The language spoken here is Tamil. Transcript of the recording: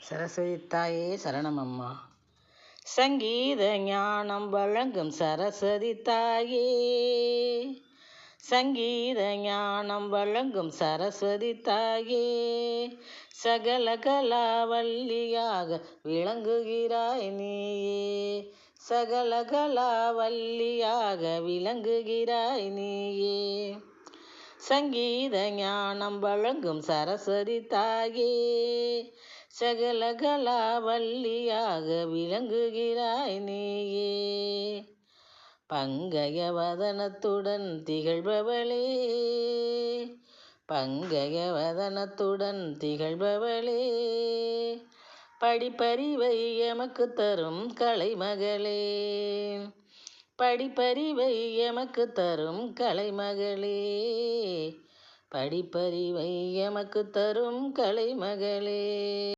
சரஸ்வதி தாயே சரணமம்மா. சங்கீத ஞானம் வழங்கும் சரஸ்வதி தாயே, சங்கீத ஞானம் வழங்கும் சரஸ்வதி தாயே, சகல கலாவல்லியாக விளங்குகிறாய் நீயே, சகல கலாவல்லியாக விளங்குகிறாய் நீயே. சங்கீத ஞானம் வழங்கும் சரஸ்வதி தாயே, சகல கலாவல்லியாக விளங்குகிறாய் நீயே. பங்கய வதனத்துடன் திகழ்பவளே, பங்கய வதனத்துடன் திகழ்பவளே, படிப்பறிவை எமக்கு தரும் கலைமகளே, படிப்பறிவை எமக்கு தரும் கலைமகளே, படிப்பறிவை எமக்கு தரும் கலைமகளே.